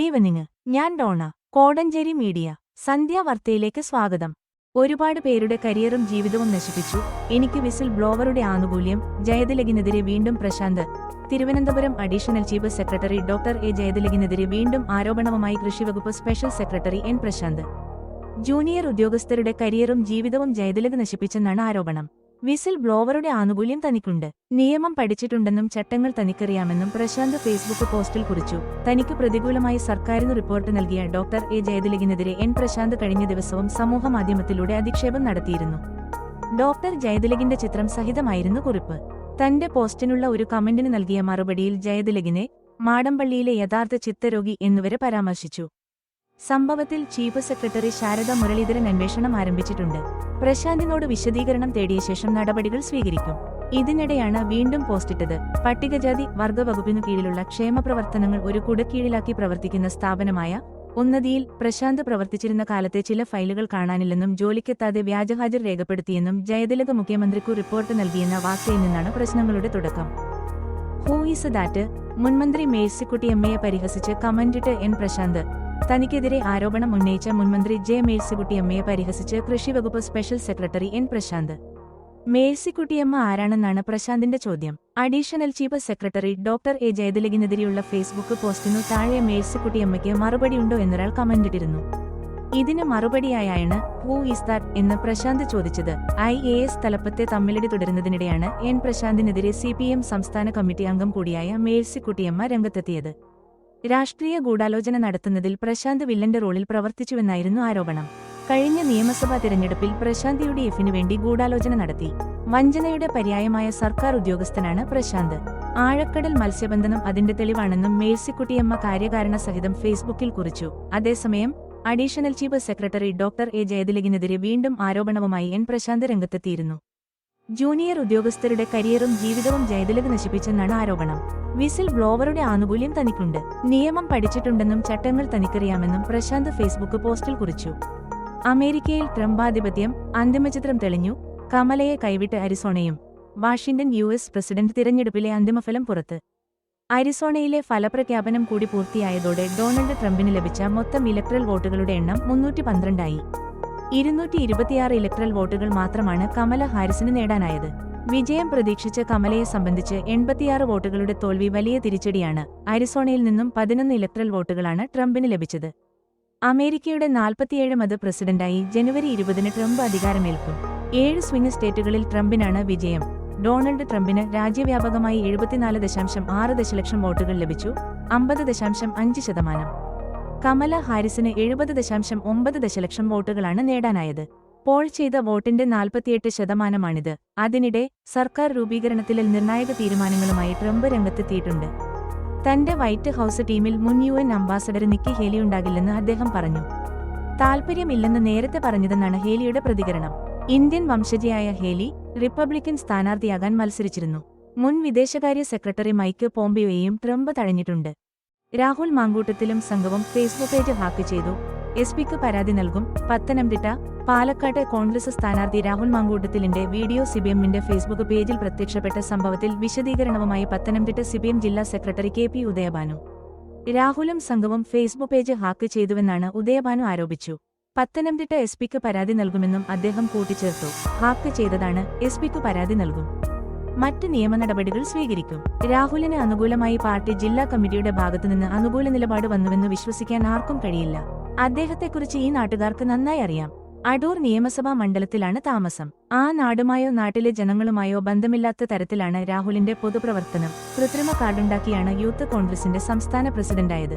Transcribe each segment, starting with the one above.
Good evening. ഞാൻ Donna. Kodanchery media. സന്ധ്യ വാർത്തയിലേക്ക് സ്വാഗതം. ഒരുപാട് പേരുടെ കരിയറും ജീവിതവും നശിപ്പിച്ചു. എനിക്ക് വിസിൽ ബ്ലോവറുടെ ആനുകൂല്യം. ജയതിലകിനെതിരെ വീണ്ടും Prashant. Thiruvananthapuram additional chief secretary doctor A ജയതിലകിനെതിരെ വീണ്ടും ആരോപണവുമായി കൃഷിവകുപ്പ് special secretary N Prashant. Junior ഉദ്യോഗസ്ഥരുടെ കരിയറും ജീവിതവും ജയതിലക് നശിപ്പിച്ചെന്നാണ് ആരോപണം. വിസിൽ ബ്ലോവറുടെ ആനുകൂല്യം തനിക്കുണ്ട്. നിയമം പഠിച്ചിട്ടുണ്ടെന്നും ചട്ടങ്ങൾ തനിക്കറിയാമെന്നും പ്രശാന്ത് ഫേസ്ബുക്ക് പോസ്റ്റിൽ കുറിച്ചു. തനിക്ക് പ്രതികൂലമായി സർക്കാരിന് റിപ്പോർട്ട് നൽകിയ ഡോക്ടർ എ ജയതിലകിനെതിരെ എൻ പ്രശാന്ത് കഴിഞ്ഞ ദിവസവും സമൂഹമാധ്യമത്തിലൂടെ അധിക്ഷേപം നടത്തിയിരുന്നു. ഡോക്ടർ ജയതിലകിന്റെ ചിത്രം സഹിതമായിരുന്നു കുറിപ്പ്. തന്റെ പോസ്റ്റിനുള്ള ഒരു കമന്റിന് നൽകിയ മറുപടിയിൽ ജയതിലകിനെ മാടമ്പള്ളിയിലെ യഥാർത്ഥ ചിത്തരോഗി എന്നുവരെ പരാമർശിച്ചു. സംഭവത്തിൽ ചീഫ് സെക്രട്ടറി ശാരദ മുരളീധരൻ അന്വേഷണം ആരംഭിച്ചിട്ടുണ്ട്. പ്രശാന്തിനോട് വിശദീകരണം തേടിയ ശേഷം നടപടികൾ സ്വീകരിക്കും. ഇതിനിടെയാണ് വീണ്ടും പോസ്റ്റിട്ടത്. പട്ടികജാതി വർഗ വകുപ്പിനു കീഴിലുള്ള ക്ഷേമപ്രവർത്തനങ്ങൾ ഒരു കുടക്കീഴിലാക്കി പ്രവർത്തിക്കുന്ന സ്ഥാപനമായ ഉന്നതിയിൽ പ്രശാന്ത് പ്രവർത്തിച്ചിരുന്ന കാലത്തെ ചില ഫയലുകൾ കാണാനില്ലെന്നും ജോലിക്കെത്താതെ വ്യാജഹാജർ രേഖപ്പെടുത്തിയെന്നും ജയതിലക് മുഖ്യമന്ത്രിക്കു റിപ്പോർട്ട് നൽകിയെന്ന വാർത്തയിൽ നിന്നാണ് പ്രശ്നങ്ങളുടെ തുടക്കം. Who is that? മുൻമന്ത്രി മേഴ്സിക്കുട്ടിയമ്മയെ പരിഹസിച്ച് കമന്റിട്ട് എൻ പ്രശാന്ത്. തനിക്കെതിരെ ആരോപണം ഉന്നയിച്ച മുൻമന്ത്രി ജെ മേഴ്സിക്കുട്ടിയമ്മയെ പരിഹസിച്ച് കൃഷിവകുപ്പ് special secretary N Prashant. Mercykuttyamma ആരാണെന്നാണ് പ്രശാന്തിന്റെ ചോദ്യം. Additional chief secretary doctor A ജയതിലകിനെതിരെയുള്ള ഫേസ്ബുക്ക് പോസ്റ്റിനു താഴെ മേഴ്സിക്കുട്ടിയമ്മയ്ക്ക് മറുപടിയുണ്ടോ എന്നൊരാൾ കമന്റിട്ടിരുന്നു. ഇതിന് മറുപടിയായാണ് ഹൂ ഈസ് ദാറ്റ് എന്ന് പ്രശാന്ത് ചോദിച്ചത്. IAS തലപ്പത്തെ തമ്മിലടി തുടരുന്നതിനിടെയാണ് എൻ പ്രശാന്തിനെതിരെ CPM സംസ്ഥാന കമ്മിറ്റി അംഗം കൂടിയായ മേഴ്സിക്കുട്ടിയമ്മ രംഗത്തെത്തിയത്. രാഷ്ട്രീയ ഗൂഢാലോചന നടത്തുന്നതിൽ പ്രശാന്ത് വില്ലന്റെ റോളിൽ പ്രവർത്തിച്ചുവെന്നായിരുന്നു ആരോപണം. കഴിഞ്ഞ നിയമസഭാ തിരഞ്ഞെടുപ്പിൽ പ്രശാന്ത് UDFിനു വേണ്ടി ഗൂഢാലോചന നടത്തി. വഞ്ചനയുടെ പര്യായമായ സർക്കാർ ഉദ്യോഗസ്ഥനാണ് പ്രശാന്ത്. ആഴക്കടൽ മത്സ്യബന്ധനം അതിന്റെ തെളിവാണെന്നും മേഴ്സിക്കുട്ടിയമ്മ കാര്യകാരണ സഹിതം ഫേസ്ബുക്കിൽ കുറിച്ചു. അതേസമയം additional chief secretary doctor A ജയതിലകിനെതിരെ വീണ്ടും ആരോപണവുമായി എൻ പ്രശാന്ത് രംഗത്തെത്തിയിരുന്നു. ജൂനിയർ ഉദ്യോഗസ്ഥരുടെ കരിയറും ജീവിതവും ജയതിലക് നശിപ്പിച്ചെന്നാണ് ആരോപണം. വിസിൽ ബ്ലോവറുടെ ആനുകൂല്യം തനിക്കുണ്ട്. നിയമം പഠിച്ചിട്ടുണ്ടെന്നും ചട്ടങ്ങൾ തനിക്കറിയാമെന്നും പ്രശാന്ത് ഫേസ്ബുക്ക് പോസ്റ്റിൽ കുറിച്ചു. അമേരിക്കയിൽ ട്രംപാധിപത്യം. അന്തിമചിത്രം തെളിഞ്ഞു. കമലയെ കൈവിട്ട് അരിസോണയും. വാഷിംഗ്ടൺ US പ്രസിഡന്റ് തിരഞ്ഞെടുപ്പിലെ അന്തിമഫലം പുറത്ത്. അരിസോണയിലെ ഫലപ്രഖ്യാപനം കൂടി പൂർത്തിയായതോടെ ഡൊണാൾഡ് ട്രംപിന് ലഭിച്ച മൊത്തം ഇലക്ട്രൽ വോട്ടുകളുടെ എണ്ണം 312 ആയി. 226 ഇലക്ട്രൽ വോട്ടുകൾ മാത്രമാണ് കമല ഹാരിസിന് നേടാനായത്. വിജയം പ്രതീക്ഷിച്ച കമലയെ സംബന്ധിച്ച് 86 വോട്ടുകളുടെ തോൽവി വലിയ തിരിച്ചടിയാണ്. അരിസോണയിൽ നിന്നും 11 ഇലക്ട്രൽ വോട്ടുകളാണ് ട്രംപിന് ലഭിച്ചത്. അമേരിക്കയുടെ 47ാമത് പ്രസിഡന്റായി ജനുവരി 20-ന് ട്രംപ് അധികാരമേൽക്കും. 7 സ്വിംഗ് സ്റ്റേറ്റുകളിൽ ട്രംപിനാണ് വിജയം. ഡൊണാൾഡ് ട്രംപിന് രാജ്യവ്യാപകമായി 74.6 ദശലക്ഷം വോട്ടുകൾ ലഭിച്ചു, 50.5%. കമല ഹാരിസിന് 70.9 ദശലക്ഷം വോട്ടുകളാണ് നേടാനായത്. പോൾ ചെയ്ത വോട്ടിന്റെ 48%. അതിനിടെ സർക്കാർ രൂപീകരണത്തിലെ നിർണായക തീരുമാനങ്ങളുമായി ട്രംപ് രംഗത്തെത്തിയിട്ടുണ്ട്. തന്റെ വൈറ്റ് ഹൌസ് ടീമിൽ മുൻ UN അംബാസഡർ നിക്കി ഹേലി ഉണ്ടാകില്ലെന്ന് അദ്ദേഹം പറഞ്ഞു. താൽപര്യമില്ലെന്ന് നേരത്തെ പറഞ്ഞതെന്നാണ് ഹേലിയുടെ പ്രതികരണം. ഇന്ത്യൻ വംശജയായ ഹേലി റിപ്പബ്ലിക്കൻ സ്ഥാനാർത്ഥിയാകാൻ മത്സരിച്ചിരുന്നു. മുൻ വിദേശകാര്യ സെക്രട്ടറി മൈക്ക് പോംപിയോയെയും ട്രംപ് തഴഞ്ഞിട്ടുണ്ട്. രാഹുൽ മാങ്കൂട്ടത്തിലും സംഘവും ഫേസ്ബുക്ക് പേജ് ഹാക്ക് ചെയ്തു. SPക്ക് പരാതി നൽകും. പത്തനംതിട്ട, പാലക്കാട് കോൺഗ്രസ് സ്ഥാനാർത്ഥി രാഹുൽ മാങ്കൂട്ടത്തിലിന്റെ വീഡിയോ CPMന്റെ ഫേസ്ബുക്ക് പേജിൽ പ്രത്യക്ഷപ്പെട്ട സംഭവത്തിൽ വിശദീകരണവുമായി പത്തനംതിട്ട CPM ജില്ലാ സെക്രട്ടറി KP ഉദയഭാനു. രാഹുലും സംഘവും ഫേസ്ബുക്ക് പേജ് ഹാക്ക് ചെയ്തുവെന്നാണ് ഉദയഭാനു ആരോപിച്ചു. പത്തനംതിട്ട SPക്ക് പരാതി നൽകുമെന്നും അദ്ദേഹം കൂട്ടിച്ചേർത്തു. ഹാക്ക് ചെയ്തതാണ്, SPക്ക് പരാതി നൽകും. മറ്റ് നിയമ നടപടികൾ സ്വീകരിക്കും. രാഹുലിന് അനുകൂലമായി പാർട്ടി ജില്ലാ കമ്മിറ്റിയുടെ ഭാഗത്തുനിന്ന് അനുകൂല നിലപാട് വന്നുവെന്ന് വിശ്വസിക്കാൻ ആർക്കും കഴിയില്ല. അദ്ദേഹത്തെക്കുറിച്ച് ഈ നാട്ടുകാർക്ക് നന്നായി അറിയാം. അടൂർ നിയമസഭാ മണ്ഡലത്തിലാണ് താമസം. ആ നാടുമായോ നാട്ടിലെ ജനങ്ങളുമായോ ബന്ധമില്ലാത്ത തരത്തിലാണ് രാഹുലിന്റെ പൊതുപ്രവർത്തനം. കൃത്രിമ കാർഡുണ്ടാക്കിയാണ് യൂത്ത് കോൺഗ്രസിന്റെ സംസ്ഥാന പ്രസിഡന്റായത്.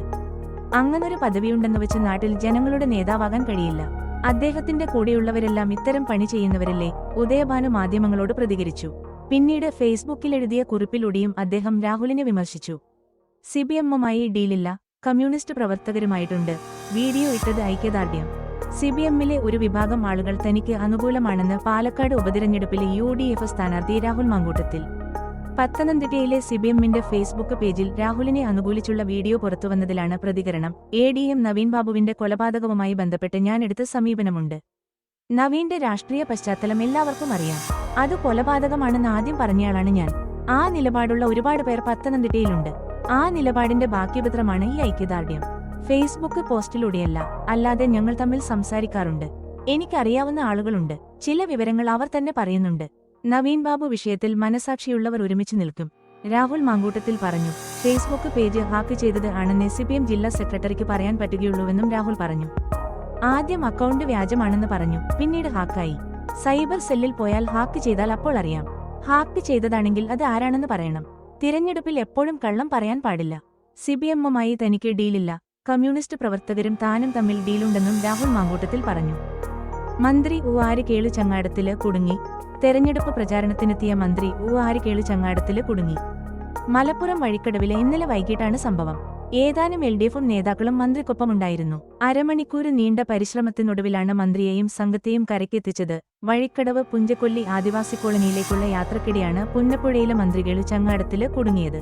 അങ്ങനൊരു പദവിയുണ്ടെന്ന് വെച്ച് നാട്ടിൽ ജനങ്ങളുടെ നേതാവാകാൻ കഴിയില്ല. അദ്ദേഹത്തിന്റെ കൂടെയുള്ളവരെല്ലാം ഇത്തരം പണി ചെയ്യുന്നവരല്ലേ? ഉദയഭാനു മാധ്യമങ്ങളോട് പ്രതികരിച്ചു. പിന്നീട് ഫേസ്ബുക്കിലെഴുതിയ കുറിപ്പിലൂടെയും അദ്ദേഹം രാഹുലിനെ വിമർശിച്ചു. CPMുമായി ഡീലില്ല, കമ്മ്യൂണിസ്റ്റ് പ്രവർത്തകരുമായിട്ടുണ്ട്. വീഡിയോ ഇട്ടത് ഐക്യദാർഢ്യം. CPMലെ ഒരു വിഭാഗം ആളുകൾ തനിക്ക് അനുകൂലമാണെന്ന് പാലക്കാട് ഉപതിരഞ്ഞെടുപ്പിലെ UDF സ്ഥാനാർത്ഥി രാഹുൽ മാങ്കൂട്ടത്തിൽ. പത്തനംതിട്ടയിലെ CPMന്റെ ഫേസ്ബുക്ക് പേജിൽ രാഹുലിനെ അനുകൂലിച്ചുള്ള വീഡിയോ പുറത്തുവന്നതിലാണ് പ്രതികരണം. ADM നവീൻ ബാബുവിന്റെ കൊലപാതകവുമായി ബന്ധപ്പെട്ട് ഞാൻ എടുത്ത സമീപനമുണ്ട്. നവീന്റെ രാഷ്ട്രീയ പശ്ചാത്തലം എല്ലാവർക്കും അറിയാം. അത് കൊലപാതകമാണെന്ന് ആദ്യം പറഞ്ഞയാളാണ് ഞാൻ. ആ നിലപാടുള്ള ഒരുപാട് പേർ പത്തനംതിട്ടയിലുണ്ട്. ആ നിലപാടിന്റെ ബാക്കിപത്രമാണ് ഈ ഐക്യദാർഢ്യം. ഫേസ്ബുക്ക് പോസ്റ്റിലൂടെയല്ല, അല്ലാതെ ഞങ്ങൾ തമ്മിൽ സംസാരിക്കാറുണ്ട്. എനിക്കറിയാവുന്ന ആളുകളുണ്ട്. ചില വിവരങ്ങൾ അവർ തന്നെ പറയുന്നുണ്ട്. നവീൻ ബാബു വിഷയത്തിൽ മനസാക്ഷിയുള്ളവർ ഒരുമിച്ച് നിൽക്കും. രാഹുൽ മാങ്കൂട്ടത്തിൽ പറഞ്ഞു. ഫേസ്ബുക്ക് പേജ് ഹാക്ക് ചെയ്തത് ആണെന്ന് CPM ജില്ലാ സെക്രട്ടറിക്ക് പറയാൻ പറ്റുകയുള്ളൂവെന്നും രാഹുൽ പറഞ്ഞു. ആദ്യം അക്കൗണ്ട് വ്യാജമാണെന്ന് പറഞ്ഞു, പിന്നീട് ഹാക്കായി. സൈബർ സെല്ലിൽ പോയാൽ ഹാക്ക് ചെയ്താൽ അപ്പോൾ അറിയാം. ഹാക്ക് ചെയ്തതാണെങ്കിൽ അത് ആരാണെന്ന് പറയണം. തിരഞ്ഞെടുപ്പിൽ എപ്പോഴും കള്ളം പറയാൻ പാടില്ല. CPMുമായി തനിക്ക് ഡീലില്ല. കമ്മ്യൂണിസ്റ്റ് പ്രവർത്തകരും താനും തമ്മിൽ ഡീലുണ്ടെന്നും രാഹുൽ മാങ്കൂട്ടത്തിൽ പറഞ്ഞു. മന്ത്രി ആരിക്കേളു ചങ്ങാടത്തില് കുടുങ്ങി. തെരഞ്ഞെടുപ്പ് പ്രചാരണത്തിനെത്തിയ മന്ത്രി ആരിക്കേളു ചങ്ങാടത്തില് കുടുങ്ങി. മലപ്പുറം വഴിക്കടവിലെ ഇന്നലെ വൈകിട്ടാണ് സംഭവം. ഏതാനും LDF നേതാക്കളും മന്ത്രിക്കൊപ്പമുണ്ടായിരുന്നു. അരമണിക്കൂർ നീണ്ട പരിശ്രമത്തിനൊടുവിലാണ് മന്ത്രിയെയും സംഘത്തെയും കരയ്ക്കെത്തിച്ചത്. വഴിക്കടവ് പുഞ്ചക്കൊല്ലി ആദിവാസി കോളനിയിലേക്കുള്ള യാത്രക്കിടെയാണ് പുന്നപ്പുഴയിലെ മന്ത്രികള് ചങ്ങാടത്തില് കുടുങ്ങിയത്.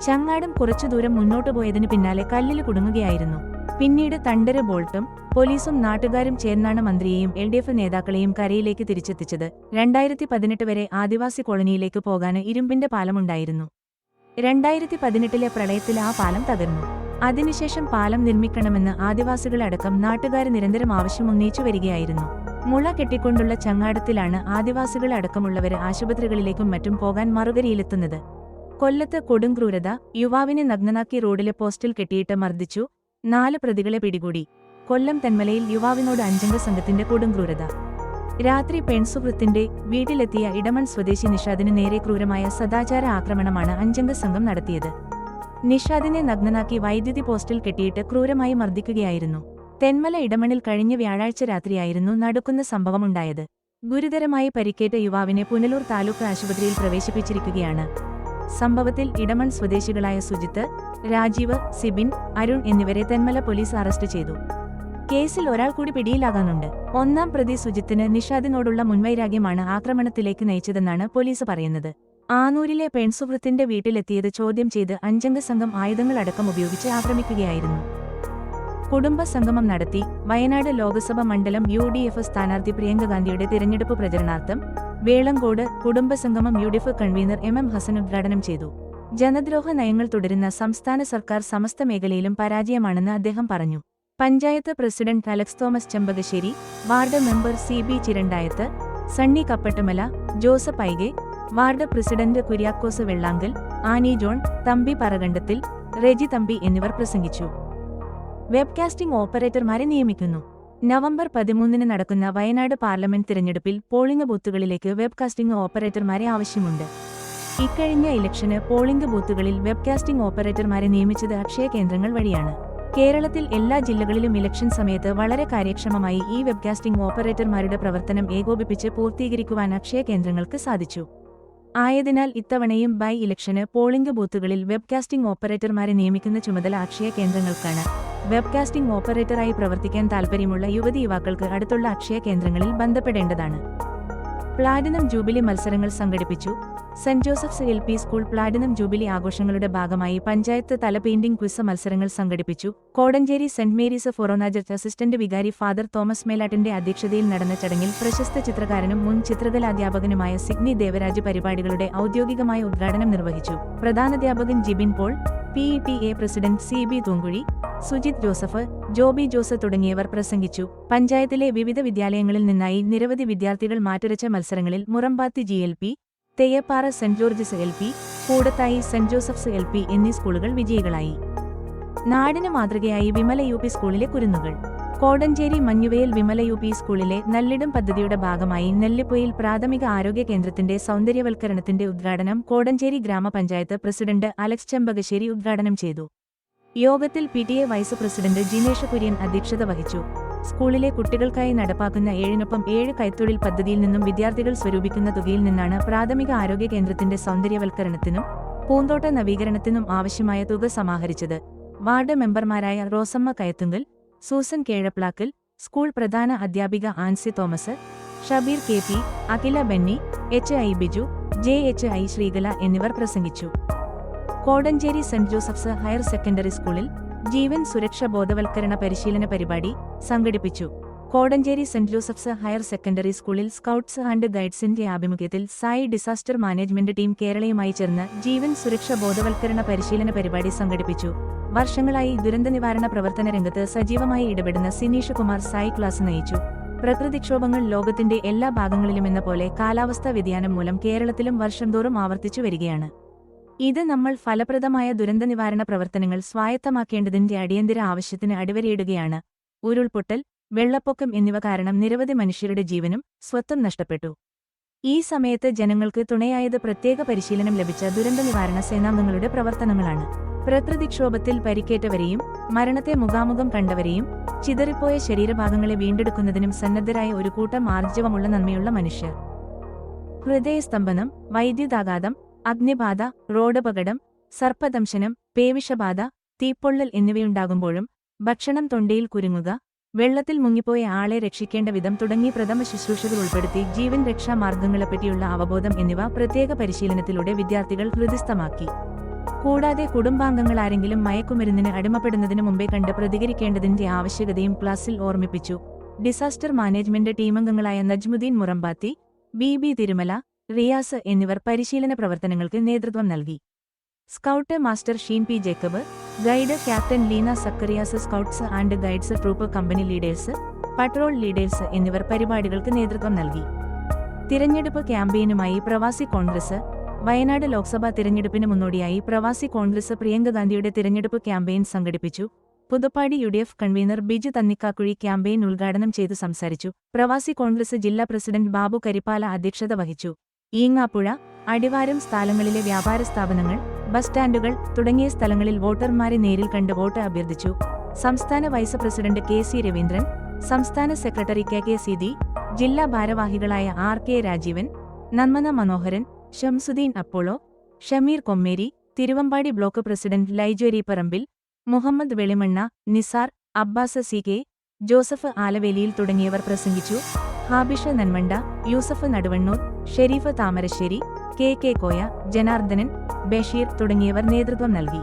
ചങ്ങാടം കുറച്ചു ദൂരം മുന്നോട്ടു പോയതിനു പിന്നാലെ കല്ലില് കുടുങ്ങുകയായിരുന്നു. പിന്നീട് തണ്ടര് ബോൾട്ടും പോലീസും നാട്ടുകാരും ചേർന്നാണ് മന്ത്രിയെയും LDF നേതാക്കളെയും കരയിലേക്ക് തിരിച്ചെത്തിച്ചത്. 2018 വരെ ആദിവാസി കോളനിയിലേക്ക് പോകാന് ഇരുമ്പിന്റെ പാലമുണ്ടായിരുന്നു. 2018 പ്രളയത്തിൽ ആ പാലം തകർന്നു. അതിനുശേഷം പാലം നിർമ്മിക്കണമെന്ന് ആദിവാസികളടക്കം നാട്ടുകാര് നിരന്തരം ആവശ്യമുന്നയിച്ചു വരികയായിരുന്നു. മുള കെട്ടിക്കൊണ്ടുള്ള ചങ്ങാടത്തിലാണ് ആദിവാസികളടക്കമുള്ളവര് ആശുപത്രികളിലേക്കും മറ്റും പോകാൻ മറുകരയിലെത്തുന്നത്. കൊല്ലത്ത് കൊടുംക്രൂരത. യുവാവിനെ നഗ്നനാക്കി റോഡിലെ പോസ്റ്റിൽ കെട്ടിയിട്ട് മർദ്ദിച്ചു. 4 പ്രതികളെ പിടികൂടി. കൊല്ലം തെന്മലയിൽ യുവാവിനോട് 5-അംഗ സംഘത്തിന്റെ കൊടുംക്രൂരത. രാത്രി പെൺസുഹൃത്തിന്റെ വീട്ടിലെത്തിയ ഇടമൺ സ്വദേശി നിഷാദിന് നേരെ ക്രൂരമായ സദാചാര ആക്രമണമാണ് 5-അംഗ സംഘം നടത്തിയത്. നിഷാദിനെ നഗ്നനാക്കി വൈദ്യുതി പോസ്റ്റിൽ കെട്ടിയിട്ട് ക്രൂരമായി മർദ്ദിക്കുകയായിരുന്നു. തെന്മല ഇടമണിൽ കഴിഞ്ഞ വ്യാഴാഴ്ച രാത്രിയായിരുന്നു നടുക്കുന്ന സംഭവമുണ്ടായത്. ഗുരുതരമായി പരിക്കേറ്റ യുവാവിനെ പുനലൂർ താലൂക്ക് ആശുപത്രിയിൽ പ്രവേശിപ്പിച്ചിരിക്കുകയാണ്. സംഭവത്തിൽ ഇടമൺ സ്വദേശികളായ സുജിത്ത്, രാജീവ്, സിബിൻ, അരുൺ എന്നിവരെ തെന്മല പോലീസ് അറസ്റ്റ് ചെയ്തു. കേസിൽ ഒരാൾ കൂടി പിടിയിലാകാനുണ്ട്. 1-ാം പ്രതി സുജിത്തിന് നിഷാദിനോടുള്ള മുൻവൈരാഗ്യമാണ് ആക്രമണത്തിലേക്ക് നയിച്ചതെന്നാണ് പോലീസ് പറയുന്നത്. ആനൂരിലെ പെൺസുഹൃത്തിന്റെ വീട്ടിലെത്തിയത് ചോദ്യം ചെയ്ത് 5-അംഗ സംഘം ആയുധങ്ങളടക്കം ഉപയോഗിച്ച് ആക്രമിക്കുകയായിരുന്നു. കുടുംബ സംഗമം നടത്തി. വയനാട് ലോക്സഭ മണ്ഡലം UDF സ്ഥാനാർത്ഥി പ്രിയങ്ക ഗാന്ധിയുടെ തിരഞ്ഞെടുപ്പ് പ്രചരണാർത്ഥം വേളങ്കോട് കുടുംബസംഗമം UDF കൺവീനർ MM ഹസൻ ഉദ്ഘാടനം ചെയ്തു. ജനദ്രോഹ നയങ്ങൾ തുടരുന്ന സംസ്ഥാന സർക്കാർ സമസ്ത മേഖലയിലും പരാജയമാണെന്ന് അദ്ദേഹം പറഞ്ഞു. Panchayat president Alex Thomas Chempakassery, ward member CB Chirandayath, Sunny Kappattumala, Joseph Aige, ward president Kuriakose Vellankal, Annie John, Thampi Parakandathil, Reji Thampi എന്നിവർ പ്രസംഗിച്ചു. വെബ്കാസ്റ്റിംഗ് ഓപ്പറേറ്റർമാരെ നിയമിക്കുന്നു. നവംബർ 13 നടക്കുന്ന വയനാട് പാർലമെന്റ് തിരഞ്ഞെടുപ്പിൽ പോളിംഗ് ബൂത്തുകളിലേക്ക് വെബ്കാസ്റ്റിംഗ് ഓപ്പറേറ്റർമാരെ ആവശ്യമുണ്ട്. ഇക്കഴിഞ്ഞ ഇലക്ഷന് പോളിംഗ് ബൂത്തുകളിൽ വെബ്കാസ്റ്റിംഗ് ഓപ്പറേറ്റർമാരെ നിയമിച്ചത് അക്ഷയ കേന്ദ്രങ്ങൾ വഴിയാണ്. കേരളത്തിൽ എല്ലാ ജില്ലകളിലും ഇലക്ഷൻ സമയത്ത് വളരെ കാര്യക്ഷമമായി ഈ വെബ്കാസ്റ്റിംഗ് ഓപ്പറേറ്റർമാരുടെ പ്രവർത്തനം ഏകോപിപ്പിച്ച് പൂർത്തീകരിക്കുവാൻ അക്ഷയ കേന്ദ്രങ്ങൾക്ക് സാധിച്ചു. ആയതിനാൽ ഇത്തവണയും ബൈ ഇലക്ഷന് പോളിംഗ് ബൂത്തുകളിൽ വെബ്കാസ്റ്റിംഗ് ഓപ്പറേറ്റർമാരെ നിയമിക്കുന്ന ചുമതല അക്ഷയ കേന്ദ്രങ്ങൾക്കാണ്. വെബ്കാസ്റ്റിംഗ് ഓപ്പറേറ്ററായി പ്രവർത്തിക്കാൻ താൽപ്പര്യമുള്ള യുവതീ-യുവാക്കൾക്ക് അടുത്തുള്ള അക്ഷയ കേന്ദ്രങ്ങളിൽ ബന്ധപ്പെടേണ്ടതാണ്. പ്ലാറ്റിനം ജൂബിലി മത്സരങ്ങൾ സംഘടിപ്പിച്ചു. Saint Joseph's LP school platinum jubilee ആഘോഷങ്ങളുടെ ഭാഗമായി പഞ്ചായത്ത് തല പെയിന്റിംഗ് ക്വിസ് മത്സരങ്ങൾ സംഘടിപ്പിച്ചു. Kodanchery saint Mary's forane church assistant vicar father Thomas മേലാട്ടിന്റെ അധ്യക്ഷതയിൽ നടന്ന ചടങ്ങിൽ പ്രശസ്ത ചിത്രകാരനും മുൻ ചിത്രകലാധ്യാപകനുമായ സിഗ്നി ദേവരാജ് പരിപാടികളുടെ ഔദ്യോഗികമായ ഉദ്ഘാടനം നിർവഹിച്ചു. പ്രധാനാധ്യാപകൻ Jibin Paul, PTA president CB Thoonkuzhi, Sujith Joseph, Joby Jose തുടങ്ങിയവർ പ്രസംഗിച്ചു. പഞ്ചായത്തിലെ വിവിധ വിദ്യാലയങ്ങളിൽ നിന്നായി നിരവധി വിദ്യാർത്ഥികൾ മാറ്റുരച്ച മത്സരങ്ങളിൽ Murampathi GLP, Theyyappara saint George's LP, Koodathai saint Joseph's LP എന്നീ സ്കൂളുകൾ വിജയികളായി. നാടിന് മാതൃകയായി വിമല UP സ്കൂളിലെ കുരുന്നുകൾ. കോടഞ്ചേരി മഞ്ഞുവയൽ വിമല UP സ്കൂളിലെ നല്ലിടം പദ്ധതിയുടെ ഭാഗമായി നെല്ലിപ്പൊയിൽ പ്രാഥമിക ആരോഗ്യ കേന്ദ്രത്തിന്റെ സൗന്ദര്യവൽക്കരണത്തിന്റെ ഉദ്ഘാടനം കോടഞ്ചേരി ഗ്രാമപഞ്ചായത്ത് പ്രസിഡന്റ് അലക്സ് ചെമ്പകശ്ശേരി ഉദ്ഘാടനം ചെയ്തു. യോഗത്തിൽ PTA vice president Jinesh Kurian അധ്യക്ഷത വഹിച്ചു. സ്കൂളിലെ കുട്ടികൾക്കായി നടപ്പാക്കുന്ന 7-നൊപ്പം 7 കൈത്തൊഴിൽ പദ്ധതിയിൽ നിന്നും വിദ്യാർത്ഥികൾ സ്വരൂപിക്കുന്ന തുകയിൽ നിന്നാണ് പ്രാഥമിക ആരോഗ്യ കേന്ദ്രത്തിന്റെ സൗന്ദര്യവൽക്കരണത്തിനും പൂന്തോട്ട നവീകരണത്തിനും ആവശ്യമായ തുക സമാഹരിച്ചത്. വാർഡ് മെമ്പർമാരായ റോസമ്മ കയത്തുങ്കൽ, സൂസൻ കേഴപ്ലാക്കൽ, സ്കൂൾ പ്രധാന അധ്യാപിക Ancy Thomas, Shabeer KP, Akhila Benny, HI Biju, JHI Sreekala എന്നിവർ പ്രസംഗിച്ചു. Kodanchery saint Joseph's higher secondary സ്കൂളിൽ ജീവൻ സുരക്ഷ ബോധവൽക്കരണ പരിശീലന പരിപാടി സംഘടിപ്പിച്ചു. Kodanchery saint Joseph's higher secondary സ്കൂളിൽ സ്കൗട്ട്സ് ആൻഡ് ഗൈഡ്സിന്റെ ആഭിമുഖ്യത്തിൽ സായി ഡിസാസ്റ്റർ മാനേജ്മെന്റ് ടീം കേരളയുമായി ചേർന്ന് ജീവൻ സുരക്ഷ ബോധവൽക്കരണ പരിശീലന പരിപാടി സംഘടിപ്പിച്ചു. വർഷങ്ങളായി ദുരന്തനിവാരണ പ്രവർത്തന രംഗത്ത് സജീവമായി ഇടപെടുന്ന സിനീഷ് കുമാർ സായി ക്ലാസ് നയിച്ചു. പ്രകൃതിക്ഷോഭങ്ങൾ ലോകത്തിന്റെ എല്ലാ ഭാഗങ്ങളിലുമെന്ന പോലെ കാലാവസ്ഥാ വ്യതിയാനം മൂലം കേരളത്തിലും വർഷം തോറും ആവർത്തിച്ചു വരികയാണ്. ഇത് നമ്മൾ ഫലപ്രദമായ ദുരന്തനിവാരണ പ്രവർത്തനങ്ങൾ സ്വായത്തമാക്കേണ്ടതിന്റെ അടിയന്തര ആവശ്യത്തിന് അടിവരയിടുകയാണ്. ഉരുൾപൊട്ടൽ, വെള്ളപ്പൊക്കം എന്നിവ കാരണം നിരവധി മനുഷ്യരുടെ ജീവനും സ്വത്തും നഷ്ടപ്പെട്ടു. ഈ സമയത്ത് ജനങ്ങൾക്ക് തുണയായത് പ്രത്യേക പരിശീലനം ലഭിച്ച ദുരന്തനിവാരണ സേനാംഗങ്ങളുടെ പ്രവർത്തനങ്ങളാണ്. പ്രകൃതിക്ഷോഭത്തിൽ പരിക്കേറ്റവരെയും മരണത്തെ മുഖാമുഖം കണ്ടവരെയും ചിതറിപ്പോയ ശരീരഭാഗങ്ങളെ വീണ്ടെടുക്കുന്നതിനും സന്നദ്ധരായ ഒരു കൂട്ടം ആർജവമുള്ള നന്മയുള്ള മനുഷ്യർ. ഹൃദയസ്തംഭനം, വൈദ്യുതാഘാതം, അഗ്നിബാധ, റോഡപകടം, സർപ്പദംശനം, പേവിഷബാധ, തീപ്പൊള്ളൽ എന്നിവയുണ്ടാകുമ്പോഴും ഭക്ഷണം തൊണ്ടയിൽ കുരുങ്ങുക, വെള്ളത്തിൽ മുങ്ങിപ്പോയ ആളെ രക്ഷിക്കേണ്ട വിധം തുടങ്ങി പ്രഥമ ശുശ്രൂഷകൾ ഉൾപ്പെടുത്തി ജീവൻ രക്ഷാ മാർഗങ്ങളെപ്പറ്റിയുള്ള അവബോധം എന്നിവ പ്രത്യേക പരിശീലനത്തിലൂടെ വിദ്യാർത്ഥികൾ ഹൃദിസ്ഥമാക്കി. കൂടാതെ കുടുംബാംഗങ്ങളാരെങ്കിലും മയക്കുമരുന്നിന് അടിമപ്പെടുന്നതിനു മുമ്പേ കണ്ട് പ്രതികരിക്കേണ്ടതിന്റെ ആവശ്യകതയും ക്ലാസിൽ ഓർമ്മിപ്പിച്ചു. ഡിസാസ്റ്റർ മാനേജ്മെന്റ് ടീമംഗങ്ങളായ നജ്മുദ്ദീൻ മുറമ്പാത്തി, ബി തിരുമല, റിയാസ് എന്നിവർ പരിശീലന പ്രവർത്തനങ്ങൾക്ക് നേതൃത്വം നൽകി. Scout master Sheen P Jacob, guide captain Leena Zacharias, scouts and guides troop company leaders, patrol leaders എന്നിവർ പരിപാടികൾക്ക് നേതൃത്വം നൽകി. തിരഞ്ഞെടുപ്പ് ക്യാമ്പയിനുമായി പ്രവാസി കോൺഗ്രസ്. വയനാട് ലോക്സഭാ തിരഞ്ഞെടുപ്പിന് മുന്നോടിയായി പ്രവാസി കോൺഗ്രസ് പ്രിയങ്ക ഗാന്ധിയുടെ തിരഞ്ഞെടുപ്പ് ക്യാമ്പയിൻ സംഘടിപ്പിച്ചു. Puthuppadi UDF convener Biju Thannikkakuzhi campaign ഉദ്ഘാടനം ചെയ്തു സംസാരിച്ചു. പ്രവാസി കോൺഗ്രസ് ജില്ലാ പ്രസിഡന്റ് ബാബു കരിപ്പാല അധ്യക്ഷത വഹിച്ചു. ഈങ്ങാപ്പുഴ, അടിവാരം സ്ഥലങ്ങളിലെ വ്യാപാര സ്ഥാപനങ്ങൾ, ബസ് സ്റ്റാൻഡുകൾ തുടങ്ങിയ സ്ഥലങ്ങളിൽ വോട്ടർമാരെ നേരിൽ കണ്ട് വോട്ട് അഭ്യർത്ഥിച്ചു. സംസ്ഥാന വൈസ് പ്രസിഡന്റ് KC രവീന്ദ്രൻ, സംസ്ഥാന സെക്രട്ടറി KK സിദി, ജില്ലാ ഭാരവാഹികളായ RK Rajeevan, Nanmana Manoharan, Shamsuddeen Apollo, Shameer Kommeri, Thiruvambady block president Laijori Parambil, Muhammad Velimanna, Nisar, Abbas CK, Joseph Alaveliyil തുടങ്ങിയവർ പ്രസംഗിച്ചു. ഹാബിഷ നന്മണ്ട, യൂസഫ് നടുവണ്ണൂർ, ഷെരീഫ് താമരശ്ശേരി, KK കോയ, ജനാർദ്ദനൻ, ബഷീർ തുടങ്ങിയവർ നേതൃത്വം നൽകി.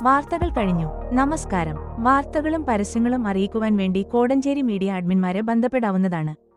വാർത്തകൾ കഴിഞ്ഞു. നമസ്കാരം. വാർത്തകളും പരസ്യങ്ങളും അറിയിക്കുവാൻ വേണ്ടി കോടഞ്ചേരി മീഡിയ അഡ്മിന്മാരെ ബന്ധപ്പെടാവുന്നതാണ്.